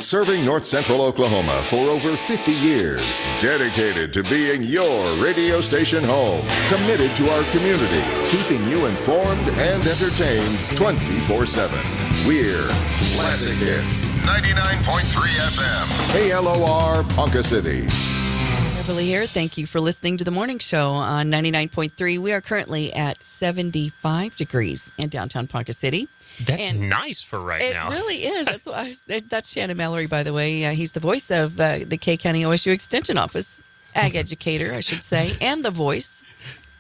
Serving North Central Oklahoma for over 50 years. Dedicated to being your radio station home. Committed to our community. Keeping you informed and entertained 24/7. We're Classic Hits 99.3 FM. KLOR, Ponca City. Beverly here. Thank you for listening to the morning show on 99.3. We are currently at 75 degrees in downtown Ponca City. That's nice for now. It really is. That's Shannon, Mallory, by the way. He's the voice of the K County OSU Extension Office, Ag Educator, I should say, and the voice.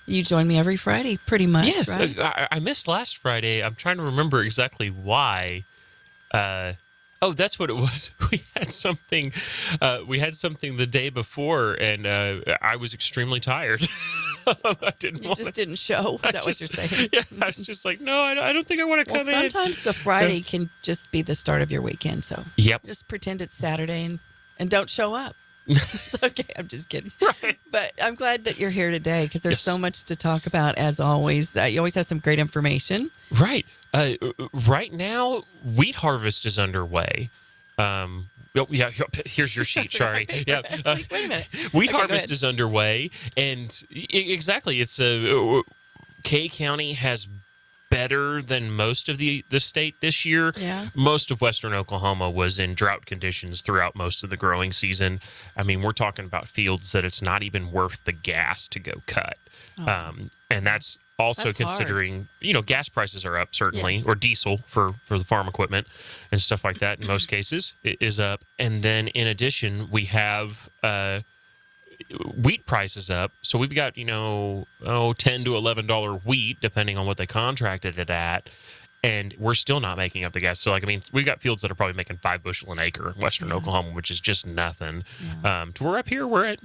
You join me every Friday, pretty much. Yes, right? I missed last Friday. I'm trying to remember exactly why. Oh, that's what it was. We had something the day before, and I was extremely tired. Didn't show. Is that what you're saying? Yeah, I was just like, no, I don't think I want to come in. Sometimes the Friday can just be the start of your weekend. So just pretend it's Saturday and don't show up. It's okay. I'm just kidding. Right. But I'm glad that you're here today because there's so much to talk about, as always. You always have some great information. Right. Right now, wheat harvest is underway. Here's your sheet. Sorry. Yeah. Wait a minute. Wheat harvest is underway, and exactly, it's K County has better than most of the state this year. Yeah. Most of western Oklahoma was in drought conditions throughout most of the growing season. I mean, we're talking about fields that it's not even worth the gas to go cut. And that's also considering, gas prices are up, certainly, or diesel for the farm equipment and stuff like that in most cases is up. And then in addition, we have wheat prices up. So we've got, $10 to $11 wheat, depending on what they contracted it at. And we're still not making up the gas. So, we've got fields that are probably making 5 bushel an acre in western Oklahoma, which is just nothing. Yeah. To where up here, we're at,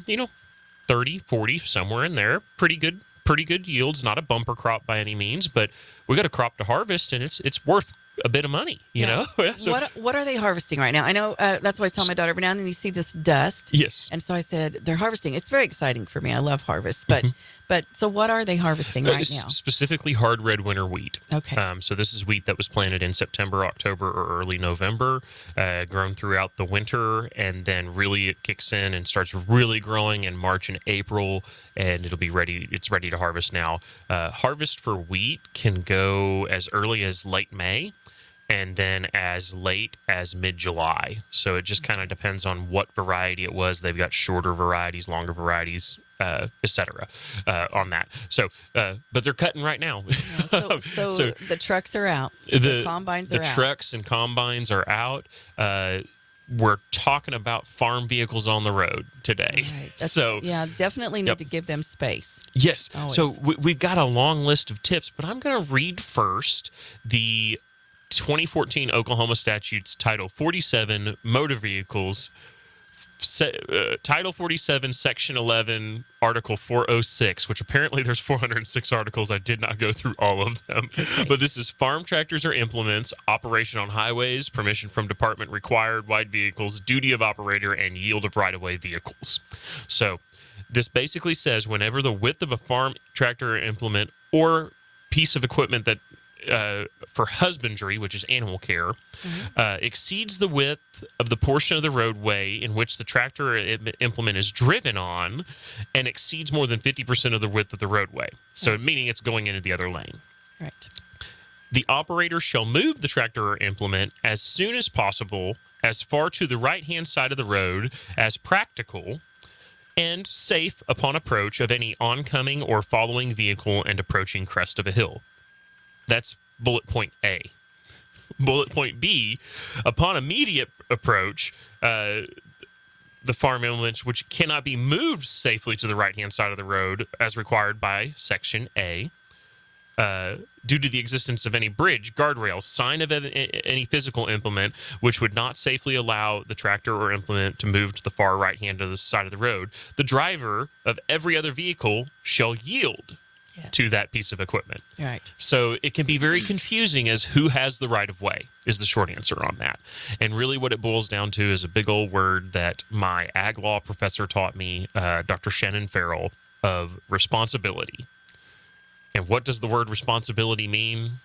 30, 40, somewhere in there. Pretty good yields. Not a bumper crop by any means, but we got a crop to harvest, and it's worth a bit of money, you know? So, what are they harvesting right now? I know that's why I was telling my daughter every now and then you see this dust. Yes. And so I said, they're harvesting. It's very exciting for me. I love harvest. But so what are they harvesting right now? Specifically hard red winter wheat. Okay. So this is wheat that was planted in September, October, or early November, grown throughout the winter, and then really it kicks in and starts really growing in March and April, and it'll be ready. It's ready to harvest now. Harvest for wheat can go as early as late May, and then as late as mid-July. So it just kind of depends on what variety it was. They've got shorter varieties, longer varieties, etc. On that. So, but they're cutting right now. So the trucks are out. The combines are out. The trucks and combines are out. We're talking about farm vehicles on the road today. Right. Definitely need to give them space. Yes. Always. So we've got a long list of tips, but I'm going to read first the 2014 Oklahoma Statutes Title 47 Motor Vehicles, Title 47, Section 11, Article 406, which apparently there's 406 articles. I did not go through all of them. Okay. But this is farm tractors or implements, operation on highways, permission from department required, wide vehicles, duty of operator, and yield of right-of-way vehicles. So this basically says whenever the width of a farm tractor or implement or piece of equipment that for husbandry, which is animal care, exceeds the width of the portion of the roadway in which the tractor or implement is driven on and exceeds more than 50% of the width of the roadway. So meaning it's going into the other lane. Right. The operator shall move the tractor or implement as soon as possible, as far to the right-hand side of the road as practical, and safe upon approach of any oncoming or following vehicle and approaching crest of a hill. That's bullet point A. Bullet point B, upon immediate approach, the farm implements which cannot be moved safely to the right-hand side of the road as required by Section A, due to the existence of any bridge, guardrail, sign of any physical implement which would not safely allow the tractor or implement to move to the far right-hand of the side of the road, the driver of every other vehicle shall yield to that piece of equipment. Right. So it can be very confusing as who has the right of way is the short answer on that. And really what it boils down to is a big old word that my ag law professor taught me, Dr. Shannon, of responsibility. And what does the word responsibility mean?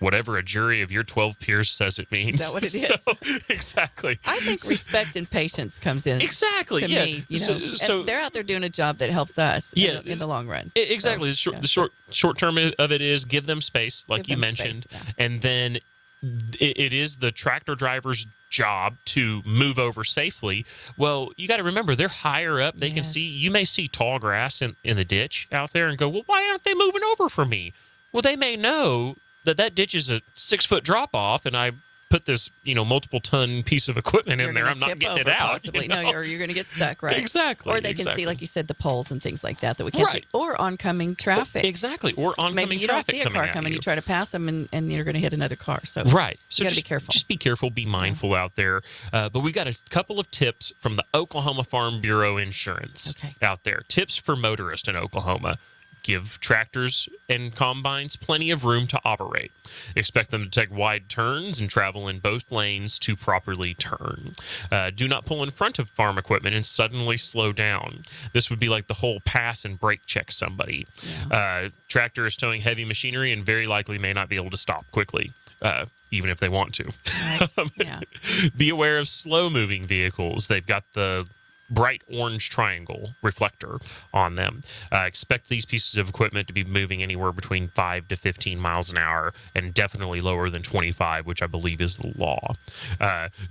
whatever a jury of your 12 peers says it means. Is that what it is? Exactly. I think respect and patience comes in. Exactly. To Yeah. me, and they're out there doing a job that helps us. In the long run. Exactly. The short term of it is give them space, like you mentioned, and then it is the tractor driver's job to move over safely. Well, you got to remember they're higher up. They can see. You may see tall grass in the ditch out there and go, well, why aren't they moving over for me? Well, they may know that ditch is a 6-foot drop off, and I put this multiple ton piece of equipment in there. I'm not getting it out. Possibly. No, or you're going to get stuck, right? Exactly. Or they can see, like you said, the poles and things like that we can't see. Or oncoming traffic. Exactly. Or oncoming traffic. Maybe you don't see a car coming. You try to pass them, and you're going to hit another car. So right. So you got to be careful. Just be careful. Be mindful out there. But we got a couple of tips from the Oklahoma Farm Bureau Insurance out there. Tips for motorists in Oklahoma. Give tractors and combines plenty of room to operate. Expect them to take wide turns and travel in both lanes to properly turn. Do not pull in front of farm equipment and suddenly slow down. This would be like the whole pass and brake check somebody. Tractor is towing heavy machinery and very likely may not be able to stop quickly. Even if they want to. Right. Be aware of slow-moving vehicles. They've got the bright orange triangle reflector on them. Expect these pieces of equipment to be moving anywhere between 5 to 15 miles an hour and definitely lower than 25, which I believe is the law.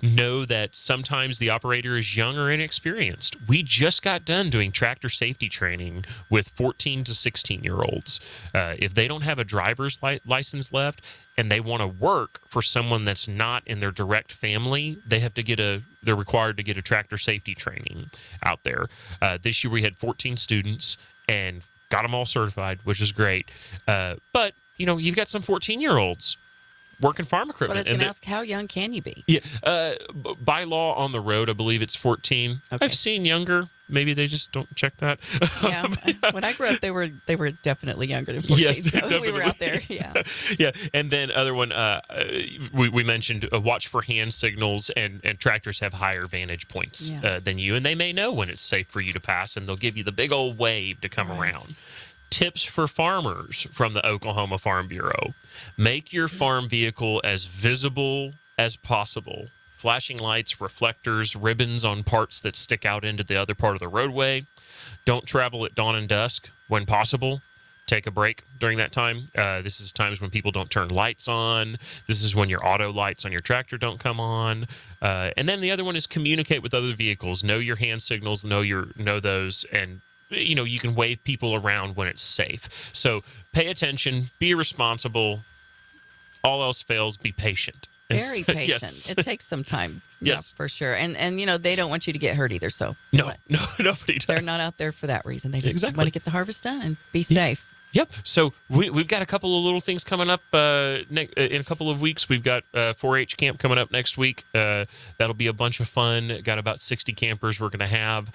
Know that sometimes the operator is young or inexperienced. We just got done doing tractor safety training with 14 to 16-year-olds. If they don't have a driver's license left, and they want to work for someone that's not in their direct family, they're required to get a tractor safety training out there. This year we had 14 students and got them all certified, which is great. But, you've got some 14-year-olds working farm equipment. But I was going to ask, how young can you be? Yeah. By law on the road, I believe it's 14. Okay. I've seen younger. Maybe they just don't check that. Yeah. When I grew up, they were definitely younger than 14. Yes, so definitely. We were out there. Yeah. Yeah. And then other one, we mentioned watch for hand signals, and tractors have higher vantage points than you, and they may know when it's safe for you to pass, and they'll give you the big old wave to come around. Tips for farmers from the Oklahoma Farm Bureau. Make your farm vehicle as visible as possible. Flashing lights, reflectors, ribbons on parts that stick out into the other part of the roadway. Don't travel at dawn and dusk when possible. Take a break during that time. This is times when people don't turn lights on. This is when your auto lights on your tractor don't come on. And then the other one is communicate with other vehicles. Know your hand signals, know those, and you can wave people around when it's safe. So pay attention, be responsible. All else fails, be patient. Very patient. Yes. It takes some time. Yes. For sure. And they don't want you to get hurt either. So no, nobody does. They're not out there for that reason. They just want to get the harvest done and be safe. Yep. So we've got a couple of little things coming up in a couple of weeks. We've got 4-H camp coming up next week. That'll be a bunch of fun. Got about 60 campers we're going to have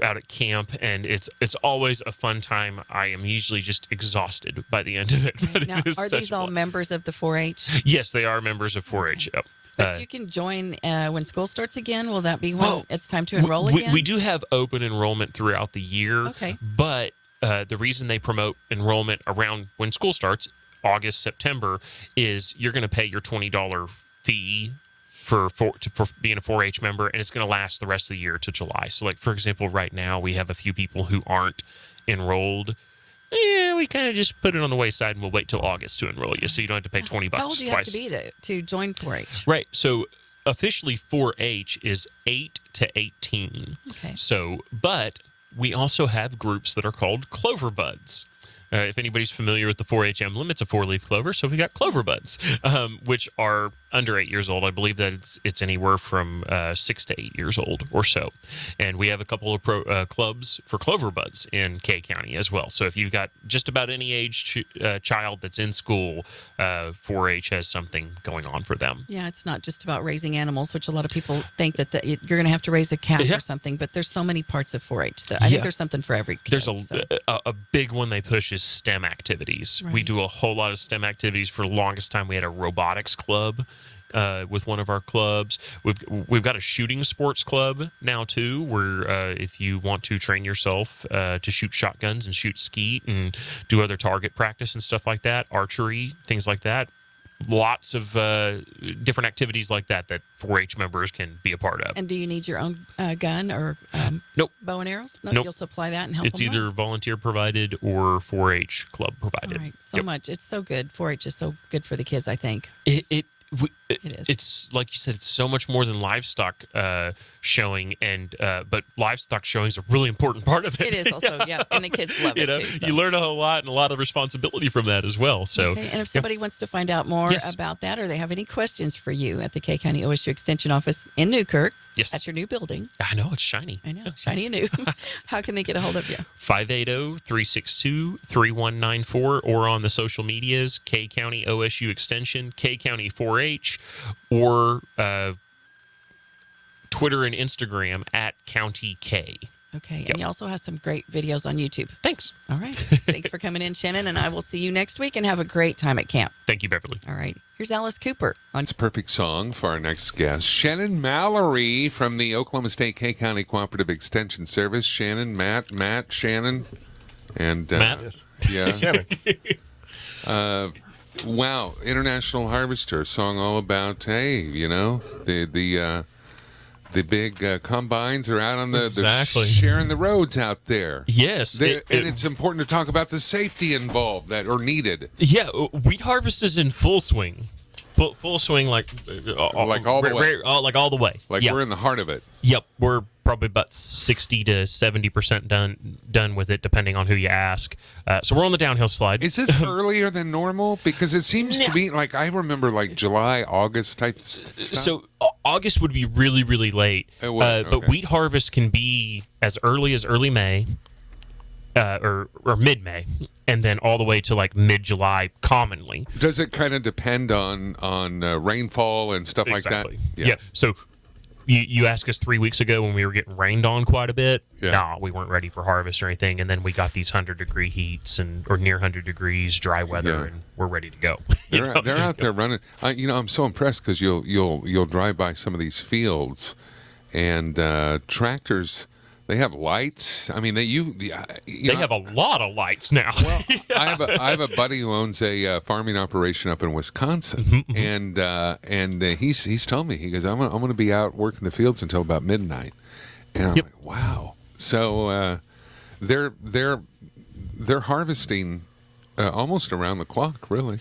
out at camp, and it's always a fun time. I am usually just exhausted by the end of it. But now, are these all members of the 4-H? Yes, they are members of 4-H. Yep. But you can join when school starts again. Will that be when it's time to enroll again? We do have open enrollment throughout the year. Okay. But the reason they promote enrollment around when school starts, August, September, is you're going to pay your $20 fee for being a 4-H member, and it's going to last the rest of the year to July. So, like, for example, right now we have a few people who aren't enrolled. Yeah, we kind of just put it on the wayside, and we'll wait till August to enroll you, so you don't have to pay $20 How old do you have twice. to be to join 4-H? Right. So officially 4-H is 8 to 18. Okay. So, but we also have groups that are called Clover Buds. If anybody's familiar with the 4-H emblem, it's a 4-leaf clover. So we got Clover Buds, which are under 8 years old. I believe that it's anywhere from 6 to 8 years old or so. And we have a couple of clubs for Clover Buds in Kay County as well. So if you've got just about any age child that's in school, 4-H has something going on for them. Yeah, it's not just about raising animals, which a lot of people think that you're going to have to raise a cat or something. But there's so many parts of 4-H that I think there's something for every kid. There's a big one they push is STEM activities. Right. We do a whole lot of STEM activities. For the longest time, we had a robotics club with one of our clubs. We've got a shooting sports club now too, where if you want to train yourself to shoot shotguns and shoot skeet and do other target practice and stuff like that, archery, things like that. Lots of different activities like that 4-H members can be a part of. And do you need your own gun or Nope. bow and arrows? No, Nope. You'll supply that and help It's them either out? volunteer provided or 4-H club provided. All right, so Yep. much. It's so good. 4-H is so good for the kids, I think. It is. It's like you said, it's so much more than livestock showing, and but livestock showing is a really important part of it. It is also, yeah, and the kids love it too. So. You learn a whole lot and a lot of responsibility from that as well. So, Okay, and if somebody wants to find out more Yes. about that, or they have any questions for you at the K County OSU Extension Office in Newkirk, Yes. at your new building. I know it's shiny. I know, shiny and new. How can they get a hold of you? 580-362-3194 or on the social medias, K County OSU Extension, K County 4-H, or Twitter and Instagram at County K. Okay, Yep. and you also have some great videos on YouTube. Thanks. All right. Thanks for coming in, Shannon, and I will see you next week and have a great time at camp. Thank you, Beverly. All right. Here's Alice Cooper on It's a perfect song for our next guest, Shannon Mallory from the Oklahoma State K County Cooperative Extension Service. Shannon, Matt, Shannon, and Matt? Yes. yeah. Shannon. Wow, International Harvester song all about the big combines are out on the Exactly. sharing the roads out there. Yes. And it's important to talk about the safety involved that are needed. Yeah, wheat harvest is in full swing. Full swing, like all the way. like all the way. Like Yep. we're in the heart of it. Yep, we're probably about 60 to 70% done with it, depending on who you ask. So we're on the downhill slide. Is this earlier than normal? Because it seems to be like I remember like July, August type stuff. So August would be really, really late. It would, But okay. wheat harvest can be as early May, or mid-May, and then all the way to like mid-July commonly. Does it kind of depend on rainfall and stuff Exactly. like that? Yeah. So you asked us 3 weeks ago when we were getting rained on quite a bit. Yeah. No, we weren't ready for harvest or anything. And then we got these 100-degree heats or near 100 degrees, dry weather, Yeah. and we're ready to go. They're out there running. I'm so impressed because you'll drive by some of these fields, and tractors. They have lights. I mean, They have a lot of lights now. Well, I have a buddy who owns a farming operation up in Wisconsin, and he's told me, he goes, I'm going to be out working the fields until about midnight, and I'm Yep. like, wow. So they're harvesting almost around the clock, really.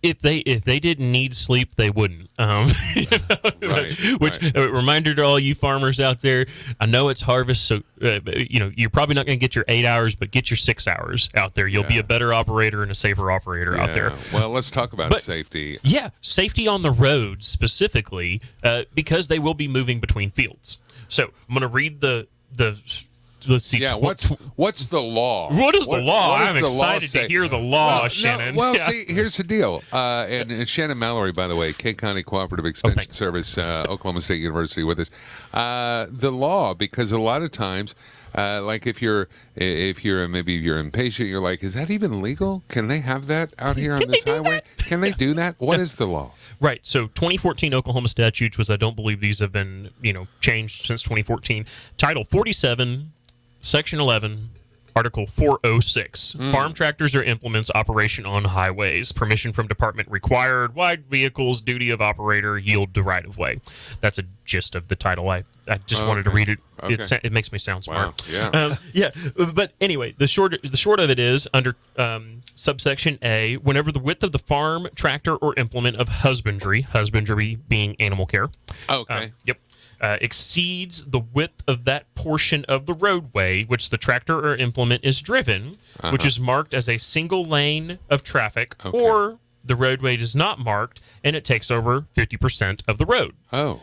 If they didn't need sleep, they wouldn't. Right, Which right. reminder to all you farmers out there: I know it's harvest, so you're probably not going to get your 8 hours, but get your 6 hours out there. You'll be Yeah. a better operator and a safer operator out there. Yeah. Well, let's talk about But- safety. Yeah, safety on the road specifically, because they will be moving between fields. So I'm going to read the. Let's see. Yeah, what's the law? What is the law? what does I'm the law excited say? to hear the law, Well, Shannon. No, well, Yeah. see, here's the deal. And Shannon Mallory, by the way, K County Cooperative Extension thanks. Service, Oklahoma State University, with us. The law, because a lot of times, like if you're impatient, you're like, is that even legal? Can they have that out here on this highway? Can they do that? What is the law? Right. So 2014 Oklahoma statutes, which I don't believe these have been, changed since 2014. Title 47, Section 11, Article 406. Farm tractors or implements operation on highways. Permission from department required. Wide vehicles, duty of operator, yield to right of way. That's a gist of the title. I just wanted to Okay. read it. Okay. It makes me sound smart. Wow. Yeah. Yeah. But anyway, the short of it is under subsection A, whenever the width of the farm, tractor, or implement of husbandry being animal care, Okay. exceeds the width of that portion of the roadway which the tractor or implement is driven, which is marked as a single lane of traffic, Okay. or the roadway is not marked and it takes over 50% of the road. Oh.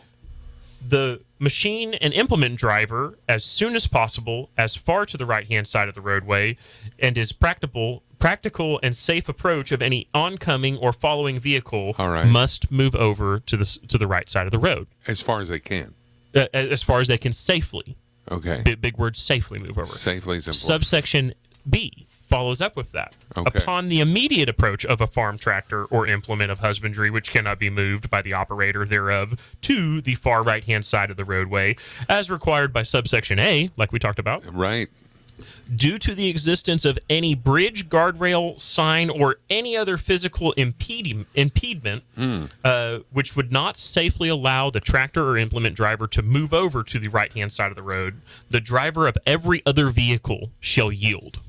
The machine and implement driver, as soon as possible, as far to the right-hand side of the roadway, and is practical and safe approach of any oncoming or following vehicle, All right. must move over to the right side of the road, As far as they can. as far as they can safely. Okay. Big word, safely move over. Safely is important. Subsection B, follows up with that. Okay. Upon the immediate approach of a farm tractor or implement of husbandry, which cannot be moved by the operator thereof to the far right-hand side of the roadway, as required by subsection A, like we talked about, Right. due to the existence of any bridge, guardrail, sign, or any other physical impediment, which would not safely allow the tractor or implement driver to move over to the right-hand side of the road, the driver of every other vehicle shall yield.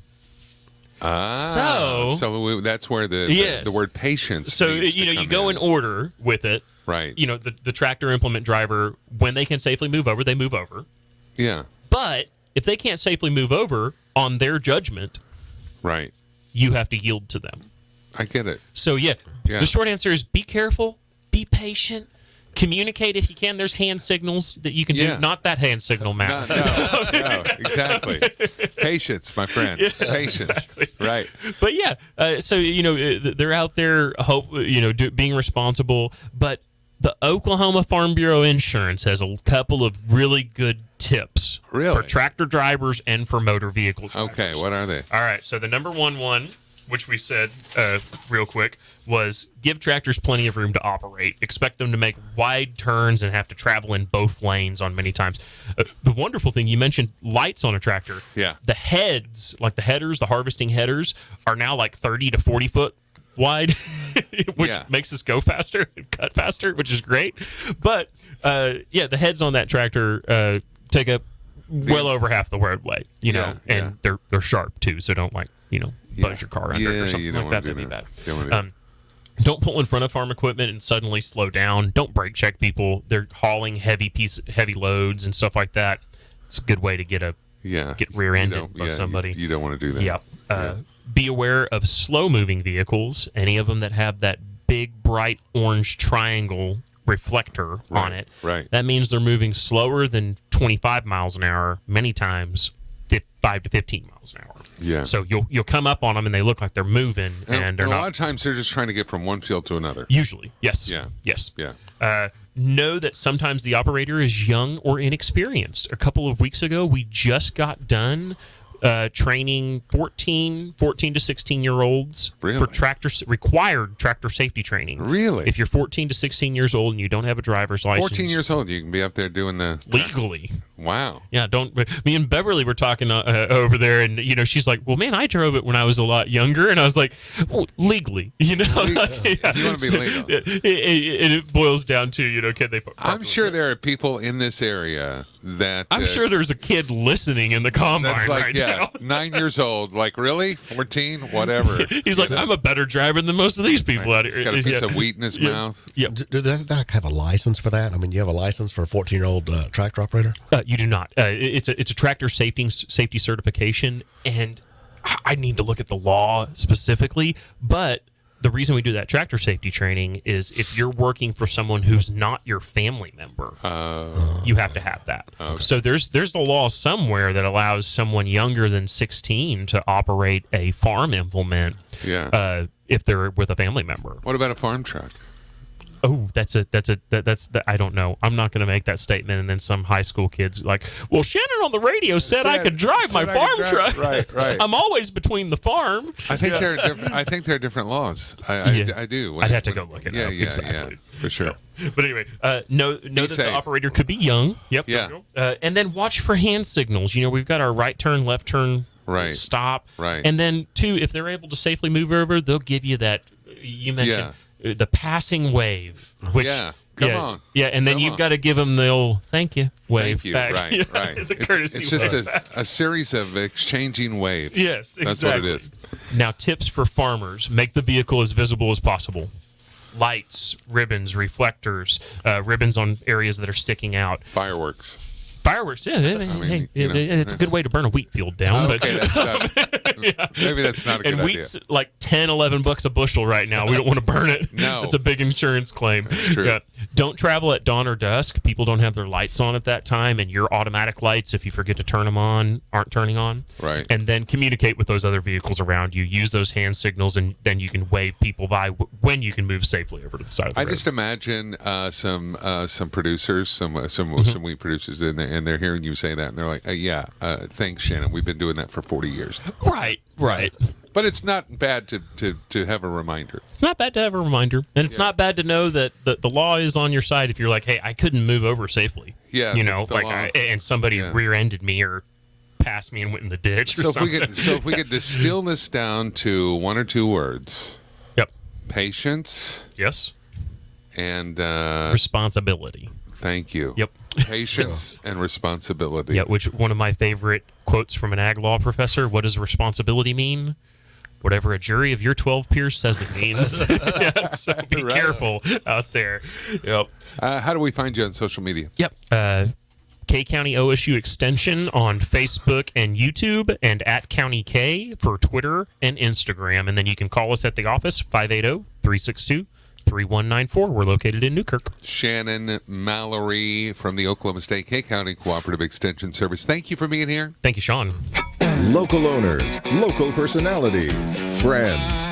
So that's where the word patience. So needs to you come go in order with it. Right. The tractor implement driver, when they can safely move over, they move over. Yeah. But if they can't safely move over on their judgment, Right. you have to yield to them. I get it. So Yeah. the short answer is be careful, be patient, communicate if you can. There's hand signals that you can do. Not that hand signal, Matt. No, exactly. Patience, my friend. Yes, Patience. exactly. Right. But so they're out there, being responsible. But the Oklahoma Farm Bureau Insurance has a couple of really good tips for tractor drivers and for motor vehicle drivers. Okay, what are they? All right, so the number one, which we said real quick, was give tractors plenty of room to operate. Expect them to make wide turns and have to travel in both lanes on many times. The wonderful thing, you mentioned lights on a tractor. Yeah. The heads, like the headers, the harvesting headers, are now like 30 to 40 foot wide, which makes us go faster and cut faster, which is great. But, the heads on that tractor take up well over half the roadway, and they're sharp, too, so don't, buzz your car under it or something like that. That'd be bad. Don't pull in front of farm equipment and suddenly slow down. Don't brake check people. They're hauling heavy loads and stuff like that. It's a good way to get rear-ended by somebody. You don't want to do that. Yeah. Be aware of slow-moving vehicles, any of them that have that big, bright orange triangle reflector on it. Right. That means they're moving slower than 25 miles an hour, many times 5 to 15 miles an hour. Yeah. So you'll come up on them and they look like they're moving, and they're a not. A lot of times they're just trying to get from one field to another. Usually, yes. Yeah. Yes. Yeah. Know that sometimes the operator is young or inexperienced. A couple of weeks ago, we just got done training 14 to 16-year-olds for required tractor safety training. Really? If you're 14 to 16 years old and you don't have a driver's license. 14 years old, you can be up there doing the... Legally. Wow. Yeah, Me and Beverly were talking over there, and, she's like, well, man, I drove it when I was a lot younger. And I was like, well, legally, You want to be legal. It boils down to, can they... I'm sure there are people in this area that... I'm sure there's a kid listening in the combine that's like, right now. 9 years old. Like, really? 14? Whatever. He's like, I'm a better driver than most of these people out here. He's got a piece of wheat in his mouth. Yeah. Do they have a license for that? I mean, do you have a license for a 14-year-old tractor operator? You do not. It's a tractor safety certification, and I need to look at the law specifically, but the reason we do that tractor safety training is if you're working for someone who's not your family member, you have to have that. Okay. So there's the law somewhere that allows someone younger than 16 to operate a farm implement if they're with a family member. What about a farm truck? Oh, I don't know. I'm not going to make that statement, and then some high school kids like, well, Shannon on the radio said I could drive my farm truck. Right. I'm always between the farm. I think there are different. I think there are different laws. I do. I'd have to go look at it. Yeah, exactly. Yeah, for sure. But anyway, know that the operator could be young. Yep. Yeah. And then watch for hand signals. We've got our right turn, left turn, stop. Right. And then two, if they're able to safely move over, they'll give you that. You mentioned. The passing wave, which come on, and then you've got to give them the old thank you wave. Thank you, back. right. The courtesy it's just a series of exchanging waves. Yes, that's exactly. what it is. Now, tips for farmers: make the vehicle as visible as possible. Lights, ribbons, reflectors, ribbons on areas that are sticking out. Fireworks, it's a good way to burn a wheat field down. Okay, maybe that's not a good idea. And wheat's like 10, 11 bucks a bushel right now. We don't want to burn it. No. It's a big insurance claim. That's true. Yeah. Don't travel at dawn or dusk. People don't have their lights on at that time, and your automatic lights, if you forget to turn them on, aren't turning on. Right. And then communicate with those other vehicles around you. Use those hand signals, and then you can wave people by when you can move safely over to the side of the road. I just imagine some producers, some wheat producers in there, and they're hearing you say that, and they're like, thanks, Shannon. We've been doing that for 40 years. Right. Right. But it's not bad to have a reminder. It's not bad to have a reminder. And it's not bad to know that the law is on your side if you're like, hey, I couldn't move over safely. Yeah. You know, the like, law. and somebody rear-ended me or passed me and went in the ditch or something. If we could distill this down to one or two words. Yep. Patience Yes. and Responsibility. thank you. Yep. Patience and responsibility. Yeah, which one of my favorite quotes from an ag law professor, what does responsibility mean? Whatever a jury of your 12 peers says it means. Yeah, so be careful out there. Yep. How do we find you on social media? Yep. K County OSU Extension on Facebook and YouTube, and at County K for Twitter and Instagram. And then you can call us at the office, 580-362-3194. We're located in Newkirk. Shannon, Mallory from the Oklahoma State K County Cooperative Extension Service. Thank you for being here. Thank you, Sean. Local owners, local personalities, friends,